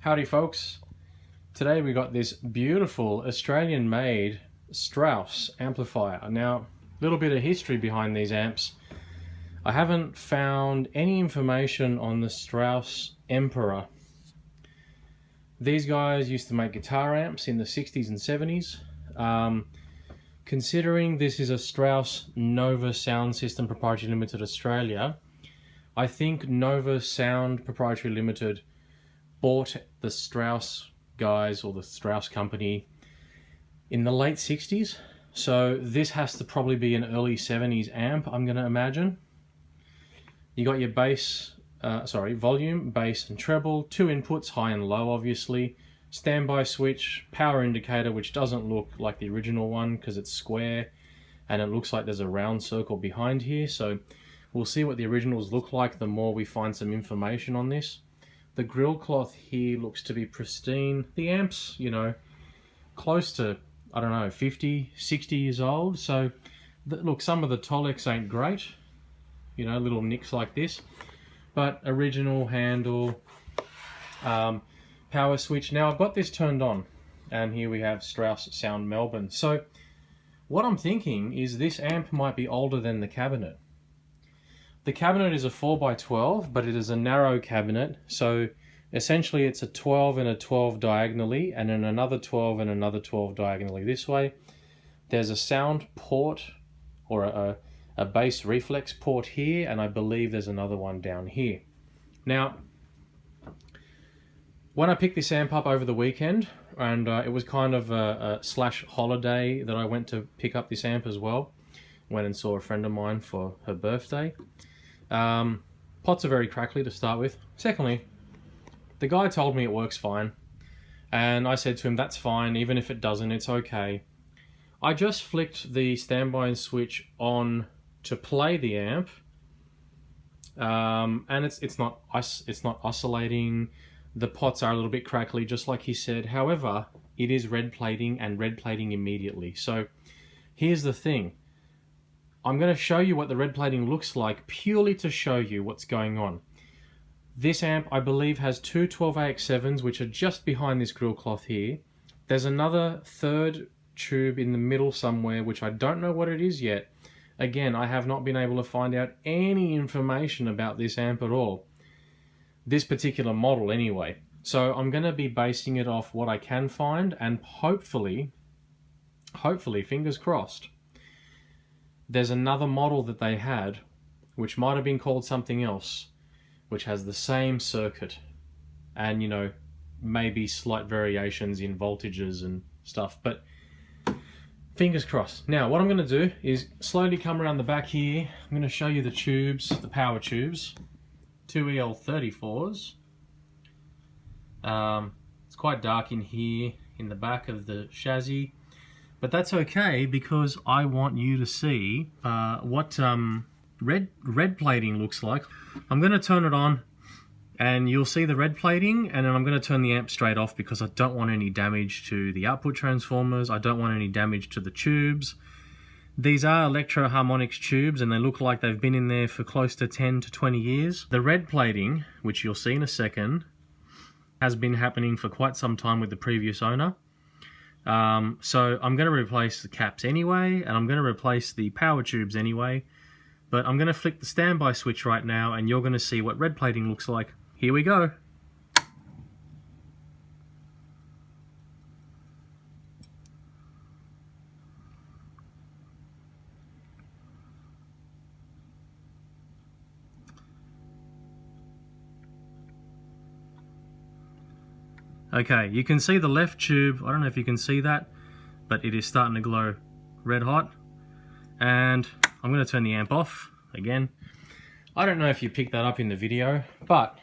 Howdy folks, today we got this beautiful Australian made Strauss amplifier. Now, a little bit of history behind these amps. I haven't found any information on the Strauss Emperor. These guys used to make guitar amps in the 60s and 70s. Considering this is a Strauss Nova Sound System Proprietary Limited Australia, I think Nova Sound Proprietary Limited bought the Strauss guys or the Strauss company in the late 60s. So this has to probably be an early 70s amp, I'm going to imagine. You got your bass, volume, bass and treble, two inputs, high and low obviously, standby switch, power indicator which doesn't look like the original one because it's square and it looks like there's a round circle behind here. So we'll see what the originals look like the more we find some information on this. The grill cloth here looks to be pristine. The amp's, you know, close to, I don't know, 50, 60 years old. So, look, some of the Tolex ain't great. You know, little nicks like this. But original handle, power switch. Now, I've got this turned on. And here we have Strauss Sound Melbourne. So, what I'm thinking is this amp might be older than the cabinet. The cabinet is a 4x12, but it is a narrow cabinet, so essentially it's a 12 and a 12 diagonally, and then another 12 and another 12 diagonally this way. There's a sound port, or a bass reflex port here, and I believe there's another one down here. Now, when I picked this amp up over the weekend, and it was kind of a slash holiday that I went to pick up this amp as well, went and saw a friend of mine for her birthday. Pots are very crackly to start with. Secondly, the guy told me it works fine, and I said to him, that's fine, even if it doesn't, it's okay. I just flicked the standby switch on to play the amp, and it's not oscillating. The pots are a little bit crackly, just like he said. However, it is red plating and red plating immediately. So here's the thing. I'm going to show you what the red plating looks like purely to show you what's going on. This amp, I believe, has two 12AX7s which are just behind this grill cloth here. There's another third tube in the middle somewhere which I don't know what it is yet. Again, I have not been able to find out any information about this amp at all. This particular model anyway. So I'm going to be basing it off what I can find, and hopefully, fingers crossed, there's another model that they had, which might have been called something else, which has the same circuit and, you know, maybe slight variations in voltages and stuff, but fingers crossed. Now, what I'm going to do is slowly come around the back here. I'm going to show you the tubes, the power tubes, two EL34s. It's quite dark in here in the back of the chassis. But that's okay because I want you to see what red plating looks like. I'm going to turn it on and you'll see the red plating, and then I'm going to turn the amp straight off because I don't want any damage to the output transformers. I don't want any damage to the tubes. These are electro-harmonics tubes and they look like they've been in there for close to 10 to 20 years. The red plating, which you'll see in a second, has been happening for quite some time with the previous owner. So I'm going to replace the caps anyway, and I'm going to replace the power tubes anyway, but I'm going to flick the standby switch right now and you're going to see what red plating looks like. Here we go. Okay, you can see the left tube. I don't know if you can see that, but it is starting to glow red hot. And I'm going to turn the amp off again. I don't know if you picked that up in the video, but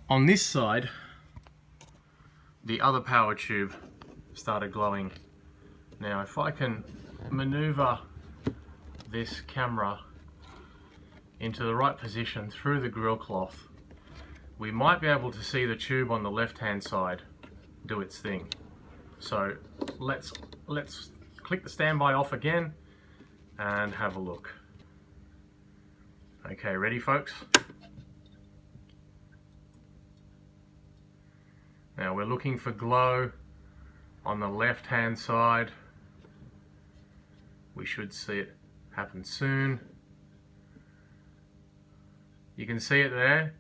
on this side, the other power tube started glowing. Now, if I can maneuver this camera into the right position through the grill cloth, we might be able to see the tube on the left hand side do its thing. So let's click the standby off again and have a look. Okay, ready folks? Now we're looking for glow on the left hand side. We should see it happen soon. You can see it there,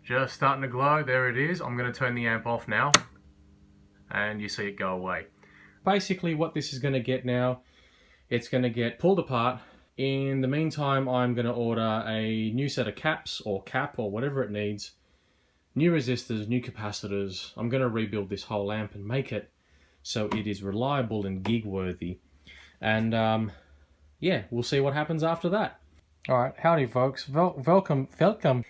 just starting to glow. There it is. I'm going to turn the amp off now, and you see it go away. Basically what this is going to get now, it's going to get pulled apart. In the meantime, I'm going to order a new set of caps, or cap, or whatever it needs. New resistors, new capacitors. I'm going to rebuild this whole amp and make it so it is reliable and gig worthy. And yeah, we'll see what happens after that. All right, howdy folks, welcome to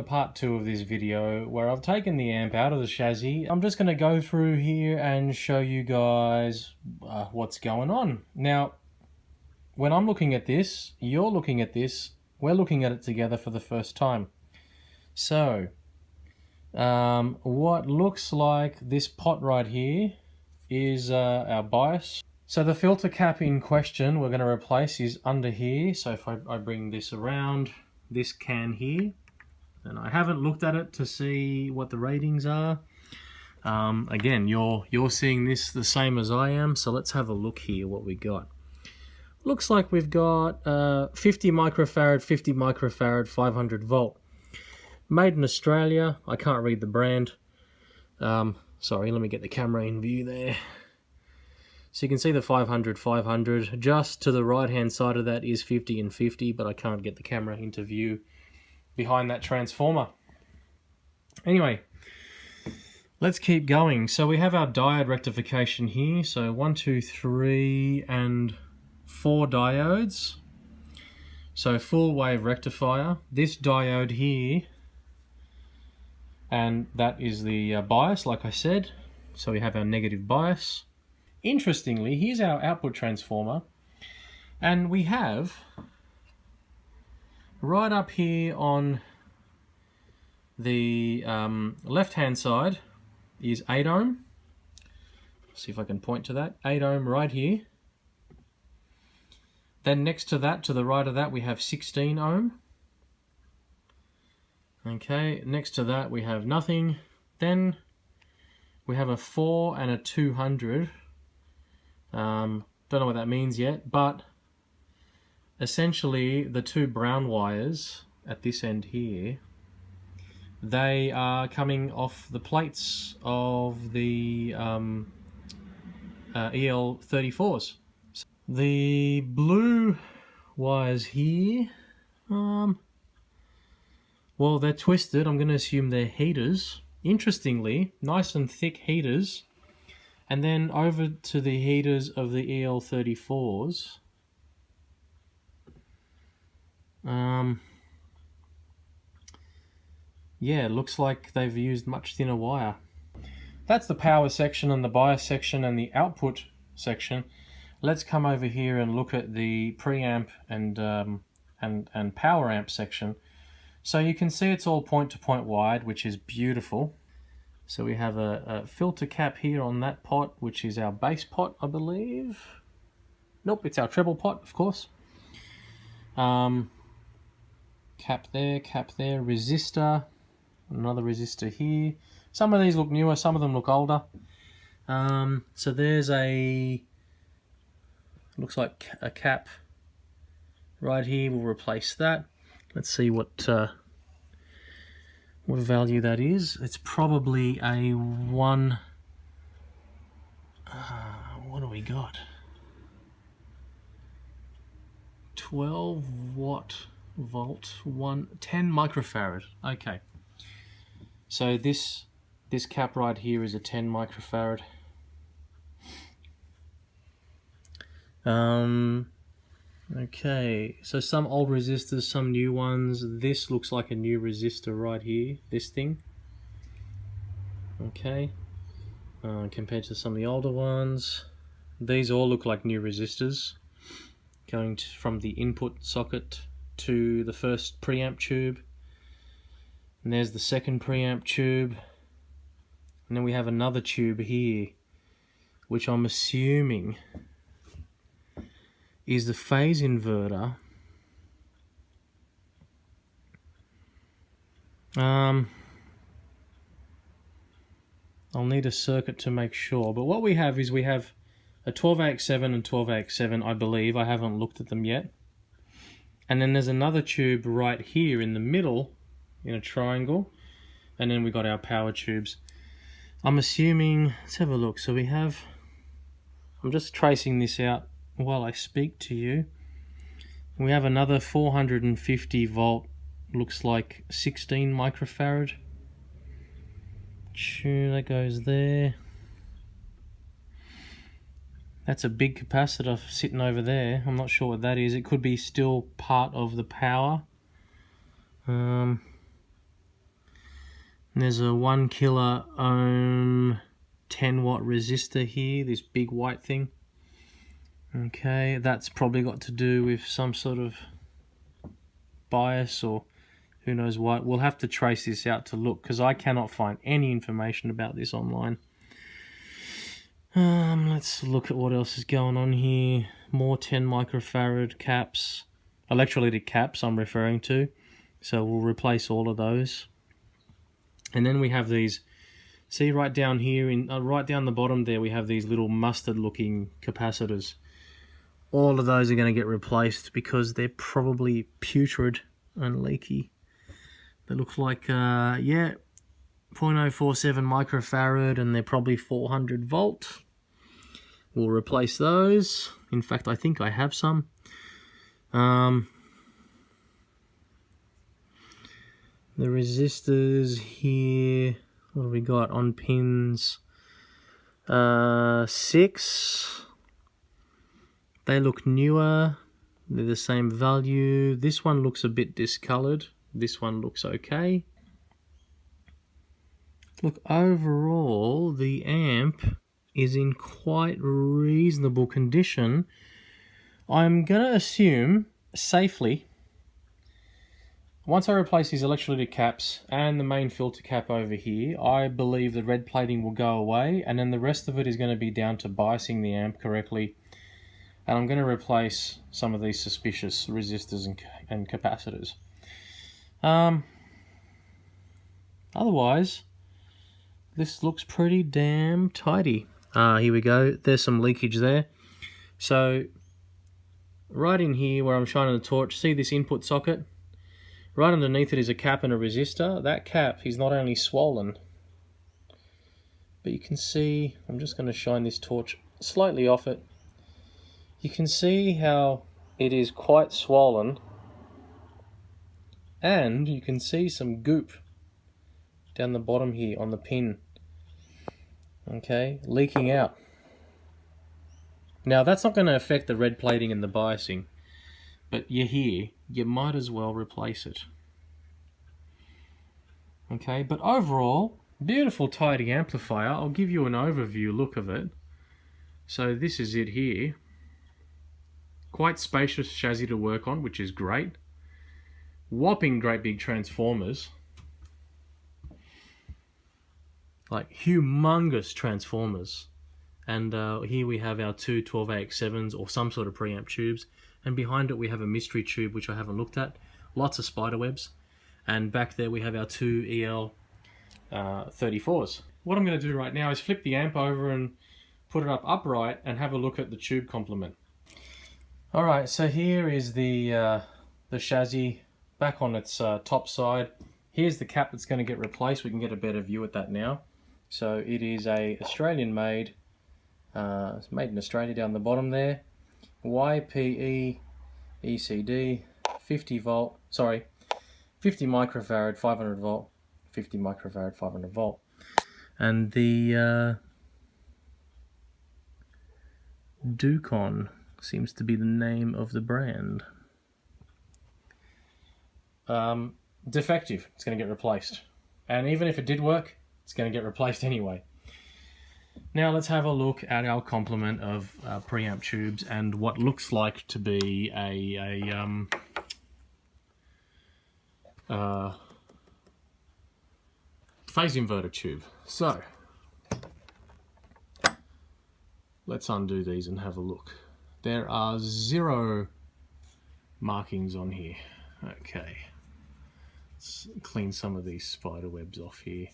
part 2 of this video where I've taken the amp out of the chassis. I'm just going to go through here and show you guys what's going on. Now, when I'm looking at this, you're looking at this, we're looking at it together for the first time. So, what looks like this pot right here is our bias. So the filter cap in question we're going to replace is under here. So if I bring this around, this can here, and I haven't looked at it to see what the ratings are. Again, you're seeing this the same as I am, so let's have a look here what we got. Looks like we've got 50 microfarad, 50 microfarad, 500 volt. Made in Australia. I can't read the brand. Sorry, let me get the camera in view there. So you can see the 500, 500. Just to the right hand side of that is 50 and 50, but I can't get the camera into view behind that transformer. Anyway, let's keep going. So we have our diode rectification here. So 1, 2, 3, and 4 diodes. So full wave rectifier. This diode here, and that is the bias, like I said. So we have our negative bias. Interestingly, here's our output transformer, and we have right up here on the left hand side is 8 ohm. See if I can point to that. 8 ohm right here. Then next to that, to the right of that, we have 16 ohm. Okay, next to that we have nothing. Then we have a 4 and a 200. Don't know what that means yet, but essentially the 2 brown wires at this end here, they are coming off the plates of the EL34s. The blue wires here, well, they're twisted. I'm going to assume they're heaters. Interestingly, nice and thick heaters. And then over to the heaters of the EL34s. Yeah, looks like they've used much thinner wire. That's the power section and the bias section and the output section. Let's come over here and look at the preamp and power amp section. So you can see it's all point-to-point wired, which is beautiful. So we have a filter cap here on that pot, which is our bass pot, I believe. Nope, it's our treble pot, of course. Cap there, resistor, another resistor here. Some of these look newer, some of them look older. So there's looks like a cap right here. We'll replace that. Let's see what value that is. It's probably a 1. What do we got? 12 volt, 10 microfarad. Okay. So this cap right here is a 10 microfarad. Okay, so some old resistors, some new ones. This looks like a new resistor right here, this thing. Okay, compared to some of the older ones. These all look like new resistors, going from the input socket to the first preamp tube. And there's the second preamp tube. And then we have another tube here, which I'm assuming is the phase inverter. I'll need a circuit to make sure. But what we have is we have a 12AX7 and 12AX7, I believe. I haven't looked at them yet. And then there's another tube right here in the middle, in a triangle. And then we got our power tubes. I'm assuming, let's have a look. So we have, I'm just tracing this out while I speak to you. We have another 450 volt, looks like 16 microfarad. That goes there. That's a big capacitor sitting over there. I'm not sure what that is. It could be still part of the power. There's a 1 kilo ohm 10 watt resistor here, this big white thing. Okay, that's probably got to do with some sort of bias or who knows what. We'll have to trace this out to look, because I cannot find any information about this online. Let's look at what else is going on here. More 10 microfarad caps, electrolytic caps I'm referring to. So we'll replace all of those. And then we have these, see right down here, right down the bottom there, we have these little mustard looking capacitors. All of those are going to get replaced because they're probably putrid and leaky. They look like, yeah, 0.047 microfarad, and they're probably 400 volt. We'll replace those. In fact, I think I have some. The resistors here, what have we got on pins? 6. They look newer. They're the same value. This one looks a bit discolored. This one looks okay. Look, overall, the amp is in quite reasonable condition. I'm going to assume, safely, once I replace these electrolytic caps and the main filter cap over here, I believe the red plating will go away, and then the rest of it is going to be down to biasing the amp correctly. And I'm going to replace some of these suspicious resistors and capacitors. Otherwise, this looks pretty damn tidy. Here we go. There's some leakage there. So, right in here where I'm shining the torch, see this input socket? Right underneath it is a cap and a resistor. That cap is not only swollen, but you can see, I'm just going to shine this torch slightly off it. You can see how it is quite swollen, and you can see some goop down the bottom here on the pin, okay, leaking out. Now that's not going to affect the red plating and the biasing, but you're here, you might as well replace it. Okay, but overall, beautiful tidy amplifier. I'll give you an overview look of it. So this is it here. Quite spacious chassis to work on, which is great. Whopping great big transformers. Like humongous transformers. And here we have our two 12AX7s or some sort of preamp tubes. And behind it we have a mystery tube which I haven't looked at. Lots of spider webs. And back there we have our two EL34s. What I'm going to do right now is flip the amp over and put it up upright and have a look at the tube complement. Alright, so here is the chassis back on its top side. Here's the cap that's going to get replaced. We can get a better view at that now. So it is a Australian made, it's made in Australia down the bottom there. YPE ECD, 50 microfarad, 500 volt, 50 microfarad, 500 volt. And the Ducon seems to be the name of the brand. Defective. It's going to get replaced. And even if it did work, it's going to get replaced anyway. Now let's have a look at our complement of preamp tubes and what looks like to be a phase inverter tube. So let's undo these and have a look. There are 0 markings on here. Okay, let's clean some of these spider webs off here.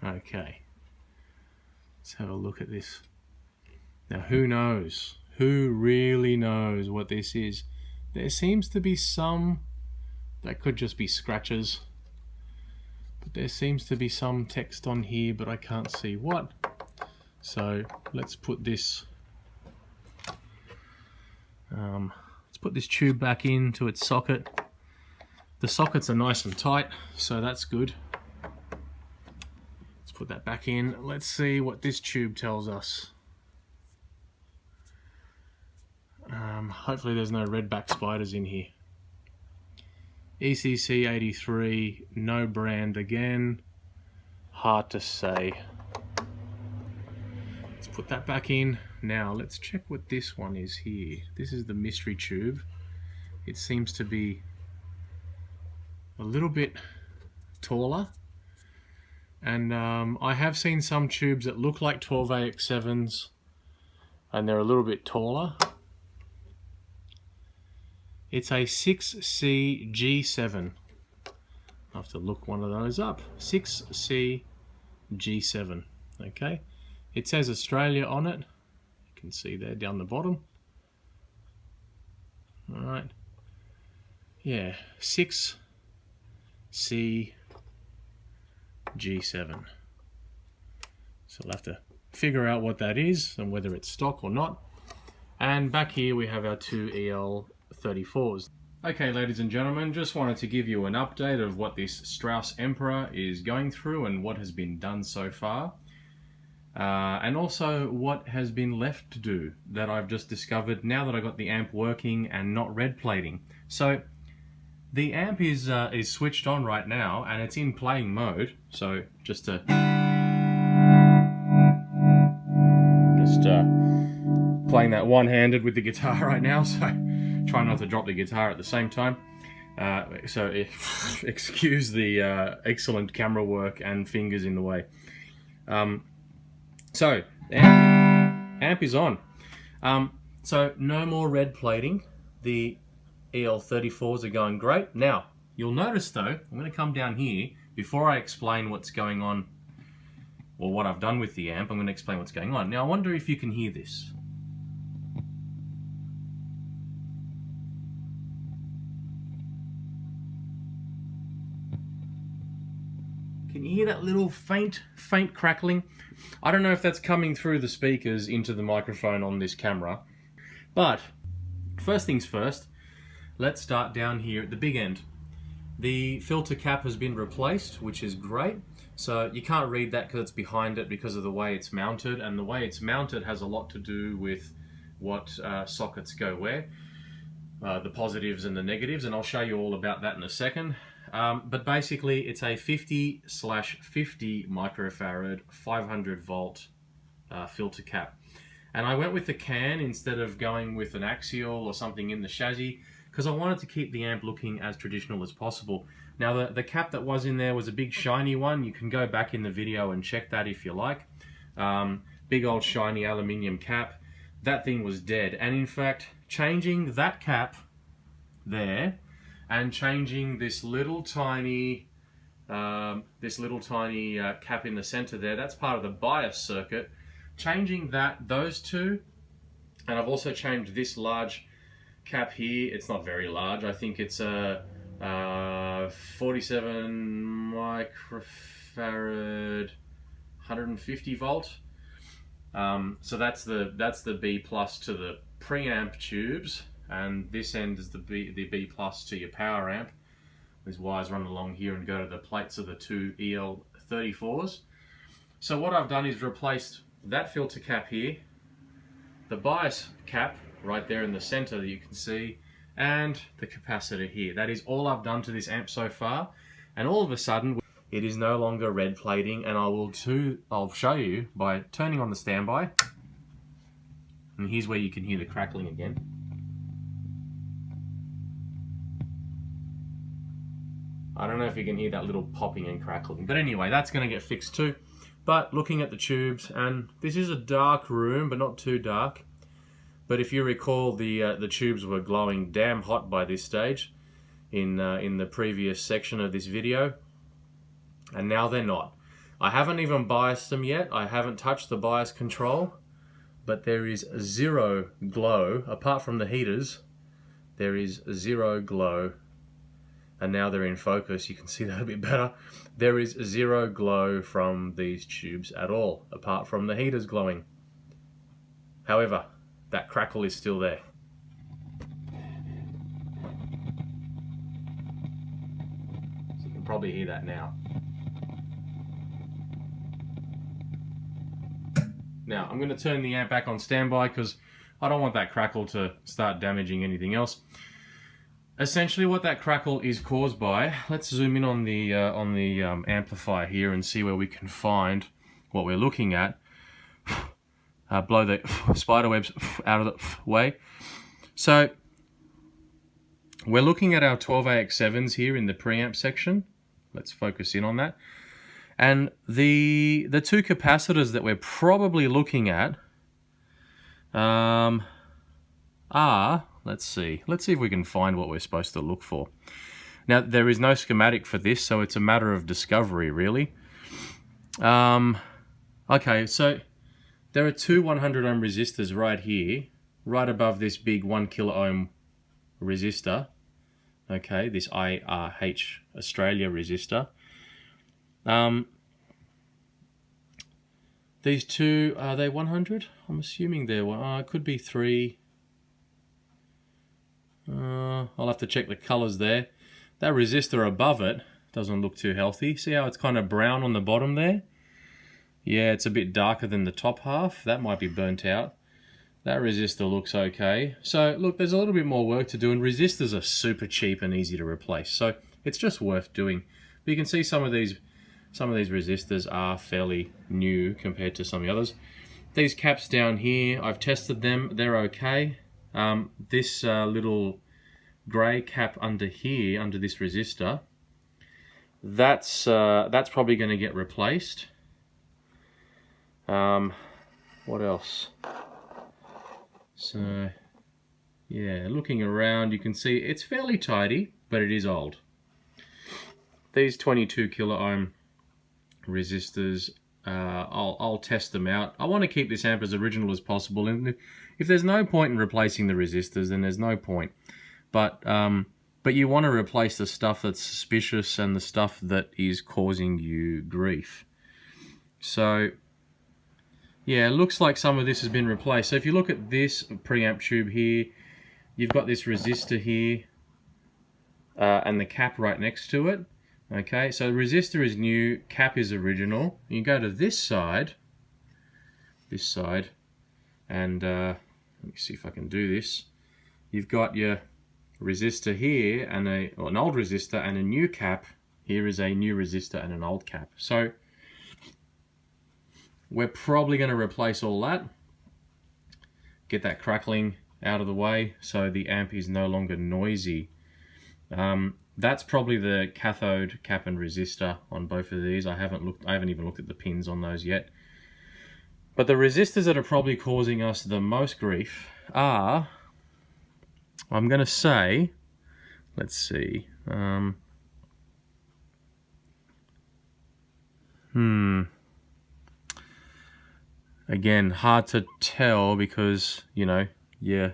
Okay, let's have a look at this. Now, who knows? Who really knows what this is? There seems to be some, that could just be scratches, but there seems to be some text on here, but I can't see what. So let's put this tube back into its socket. The sockets are nice and tight, so that's good. Let's put that back in. Let's see what this tube tells us. Hopefully there's no redback spiders in here. ECC 83, no brand again. Hard to say. Let's put that back in. Now let's check what this one is here. This is the mystery tube. It seems to be a little bit taller. And I have seen some tubes that look like 12AX7s and they're a little bit taller. It's a 6C G7. I'll have to look one of those up. 6C G7. Okay. It says Australia on it. You can see there down the bottom. Alright. Yeah. 6C G7. So I'll have to figure out what that is and whether it's stock or not. And back here we have our two EL34s. Okay, ladies and gentlemen, just wanted to give you an update of what this Strauss Emperor is going through and what has been done so far. And also what has been left to do that I've just discovered now that I got the amp working and not red plating. So the amp is switched on right now and it's in playing mode. So just playing that one-handed with the guitar right now. So try not to drop the guitar at the same time. Excuse the excellent camera work and fingers in the way. So the amp is on. So no more red plating. The EL34s are going great. Now, you'll notice though, I'm going to come down here before I explain what's going on or what I've done with the amp. I'm going to explain what's going on. Now, I wonder if you can hear this. Can you hear that little faint crackling? I don't know if that's coming through the speakers into the microphone on this camera. But first things first, let's start down here at the big end. The filter cap has been replaced, which is great. So you can't read that because it's behind it because of the way it's mounted, and the way it's mounted has a lot to do with what sockets go where, the positives and the negatives, and I'll show you all about that in a second. But basically it's a 50/50 microfarad 500 volt filter cap, and I went with the can instead of going with an axial or something in the chassis because I wanted to keep the amp looking as traditional as possible. Now the cap that was in there was a big shiny one. You can go back in the video and check that if you like. Big old shiny aluminium cap. That thing was dead, and in fact changing that cap there and changing this little tiny cap in the center there, that's part of the bias circuit. Changing those two, and I've also changed this large cap here. It's not very large. I think it's a 47 microfarad 150 volt. So that's the B plus to the preamp tubes. And this end is the B plus to your power amp. These wires run along here and go to the plates of the two EL34s. So what I've done is replaced that filter cap here, the bias cap right there in the center that you can see, and the capacitor here. That is all I've done to this amp so far. And all of a sudden, it is no longer red plating, and I'll show you by turning on the standby. And here's where you can hear the crackling again. I don't know if you can hear that little popping and crackling, but anyway, that's going to get fixed too. But looking at the tubes, and this is a dark room, but not too dark. But if you recall, the tubes were glowing damn hot by this stage in the previous section of this video, and now they're not. I haven't even biased them yet. I haven't touched the bias control, but there is zero glow. Apart from the heaters, there is zero glow. And now they're in focus, you can see that a bit better. There is zero glow from these tubes at all, apart from the heaters glowing. However, that crackle is still there. So you can probably hear that now. Now, I'm going to turn the amp back on standby because I don't want that crackle to start damaging anything else. Essentially what that crackle is caused by, let's zoom in on the amplifier here and see where we can find what we're looking at. Blow the spider webs out of the way. So we're looking at our 12AX7s here in the preamp section. Let's focus in on that. And the two capacitors that we're probably looking at are, let's see if we can find what we're supposed to look for. Now, there is no schematic for this, so it's a matter of discovery, really. Okay, so there are two 100 ohm resistors right here, right above this big 1 kilo ohm resistor. Okay, this IRH Australia resistor. These two, are they 100? I'm assuming they're one. Could be 3. I'll have to check the colors there. That resistor above it doesn't look too healthy. See how it's kind of brown on the bottom there? Yeah, it's a bit darker than the top half. That might be burnt out. That resistor looks okay. So look, there's a little bit more work to do, and resistors are super cheap and easy to replace. So it's just worth doing. But you can see some of these resistors are fairly new compared to some of the others. These caps down here, I've tested them. They're okay. This little grey cap under here, under this resistor, that's probably going to get replaced. What else? So, yeah, looking around, you can see it's fairly tidy, but it is old. These 22 kilo ohm resistors, I'll test them out. I want to keep this amp as original as possible, and if there's no point in replacing the resistors, then there's no point. But you want to replace the stuff that's suspicious and the stuff that is causing you grief. So yeah, it looks like some of this has been replaced. So if you look at this preamp tube here, you've got this resistor here and the cap right next to it. Okay, so resistor is new, cap is original. You go to this side, and let me see if I can do this. You've got your resistor here and an old resistor and a new cap. Here is a new resistor and an old cap. So we're probably going to replace all that, get that crackling out of the way so the amp is no longer noisy. That's probably the cathode cap and resistor on both of these. I haven't even looked at the pins on those yet. But the resistors that are probably causing us the most grief are, I'm going to say, let's see, again, hard to tell because, you know, yeah,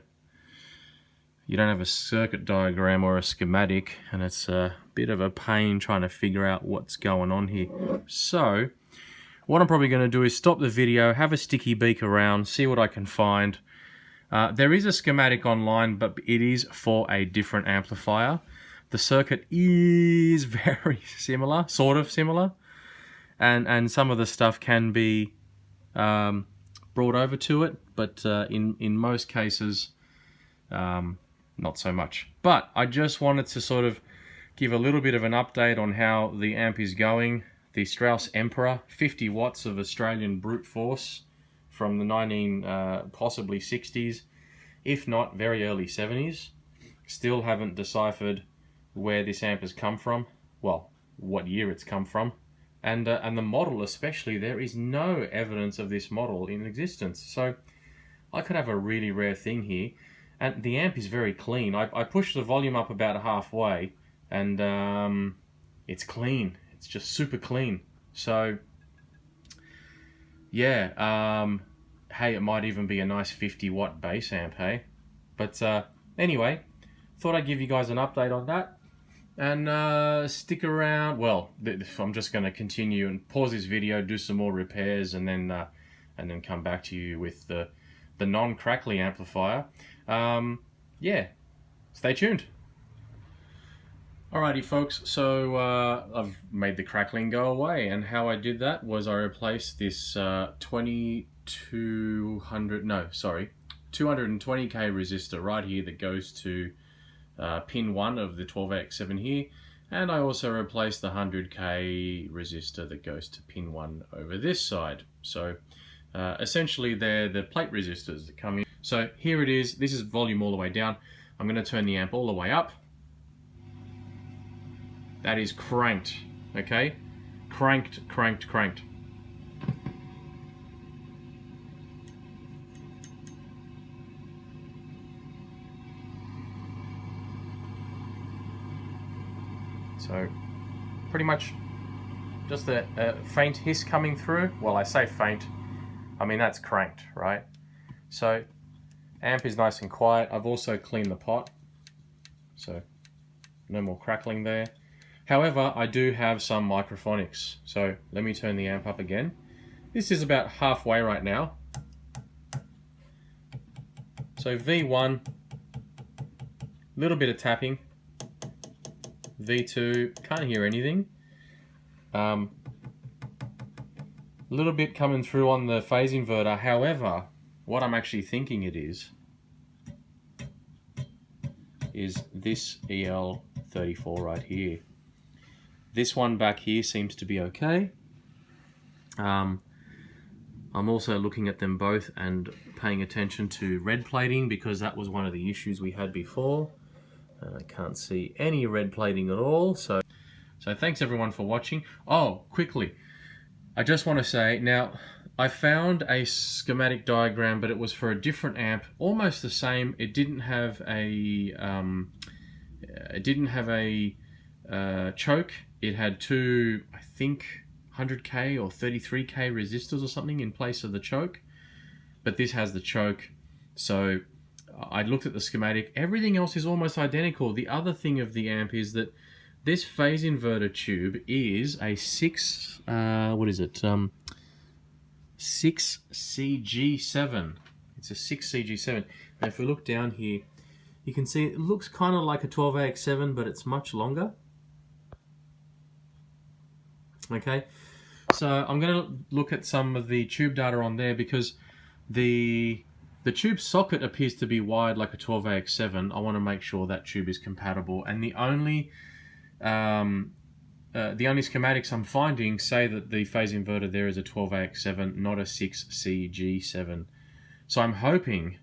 you don't have a circuit diagram or a schematic, and it's a bit of a pain trying to figure out what's going on here. So what I'm probably going to do is stop the video, have a sticky beak around, see what I can find. There is a schematic online, but it is for a different amplifier. The circuit is very similar, sort of similar, and some of the stuff can be brought over to it, but in most cases, not so much. But I just wanted to sort of give a little bit of an update on how the amp is going. The Strauss Emperor, 50 watts of Australian brute force from the possibly 60s, if not very early 70s. Still haven't deciphered where this amp has come from. Well, what year it's come from. And the model especially, there is no evidence of this model in existence. So I could have a really rare thing here. And the amp is very clean. I pushed the volume up about halfway, and it's clean. It's just super clean. So yeah, hey, it might even be a nice 50 watt bass amp, hey? But anyway, thought I'd give you guys an update on that. And stick around. Well, I'm just going to continue and pause this video, do some more repairs, and then come back to you with the non-crackly amplifier. Yeah, stay tuned. Alrighty folks, so I've made the crackling go away, and how I did that was I replaced this 220k resistor right here that goes to pin 1 of the 12AX7 here, and I also replaced the 100k resistor that goes to pin 1 over this side. So essentially they're the plate resistors that come in. So here it is. This is volume all the way down. I'm going to turn the amp all the way up. That is cranked, okay? Cranked, cranked, cranked. So pretty much just a faint hiss coming through. Well, I say faint, I mean that's cranked, right? So amp is nice and quiet. I've also cleaned the pot, so no more crackling there. However, I do have some microphonics, so let me turn the amp up again. This is about halfway right now. So V1, little bit of tapping. V2, can't hear anything. Little bit coming through on the phase inverter. However, what I'm actually thinking it is this EL34 right here. This one back here seems to be okay. I'm also looking at them both and paying attention to red plating, because that was one of the issues we had before. I can't see any red plating at all. So thanks everyone for watching. Oh, quickly, I just want to say, now I found a schematic diagram, but it was for a different amp, almost the same. It didn't have a choke. It had two, I think, 100k or 33k resistors or something in place of the choke, but this has the choke. So I looked at the schematic. Everything else is almost identical. The other thing of the amp is that this phase inverter tube is a 6CG7. It's a 6CG7. And if we look down here, you can see it looks kind of like a 12AX7, but it's much longer. Okay, so I'm going to look at some of the tube data on there, because the tube socket appears to be wired like a 12AX7. I want to make sure that tube is compatible, and the only schematics I'm finding say that the phase inverter there is a 12AX7, not a 6CG7. So I'm hoping,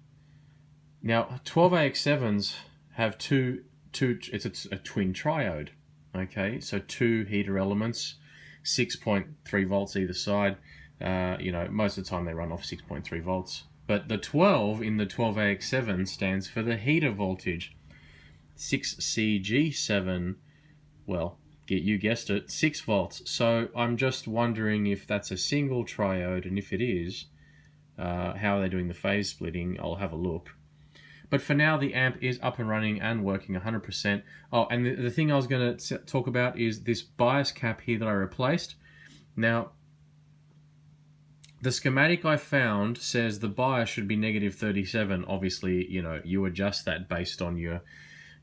now 12AX7s have it's a twin triode, okay, so two heater elements, 6.3 volts either side. You know, most of the time they run off 6.3 volts. But the 12 in the 12AX7 stands for the heater voltage. 6CG7, well, you guessed it, 6 volts. So I'm just wondering if that's a single triode, and if it is, how are they doing the phase splitting? I'll have a look. But for now, the amp is up and running and working 100%. Oh, and the thing I was going to talk about is this bias cap here that I replaced. Now, the schematic I found says the bias should be negative 37. Obviously, you know, you adjust that based on your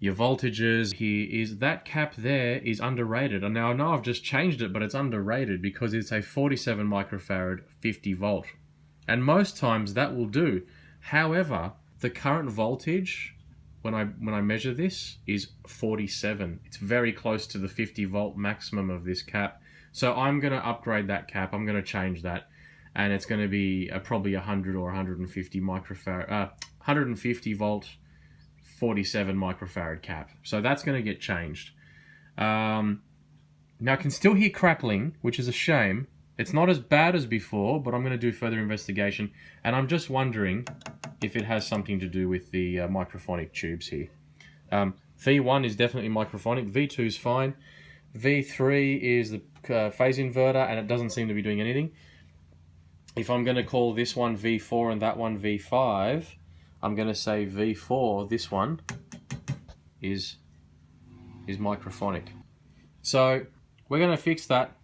voltages. Here is that cap there is underrated. And now I know I've just changed it, but it's underrated because it's a 47 microfarad 50 volt. And most times that will do. However, the current voltage when I measure this is 47. It's very close to the 50 volt maximum of this cap. So I'm going to upgrade that cap. I'm going to change that, and it's going to be probably 100 or 150 microfarad, 150 volt, 47 microfarad cap. So that's going to get changed. Now I can still hear crackling, which is a shame. It's not as bad as before, but I'm going to do further investigation, and I'm just wondering if it has something to do with the microphonic tubes here. V1 is definitely microphonic, V2 is fine, V3 is the phase inverter, and it doesn't seem to be doing anything. if I'm going to call this one V4 and that one V5, I'm going to say V4, this one, is microphonic. So we're going to fix that,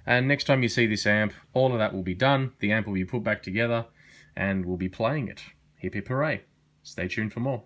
and next time you see this amp, all of that will be done. The amp will be put back together, and we'll be playing it. Hip hip hooray. Stay tuned for more.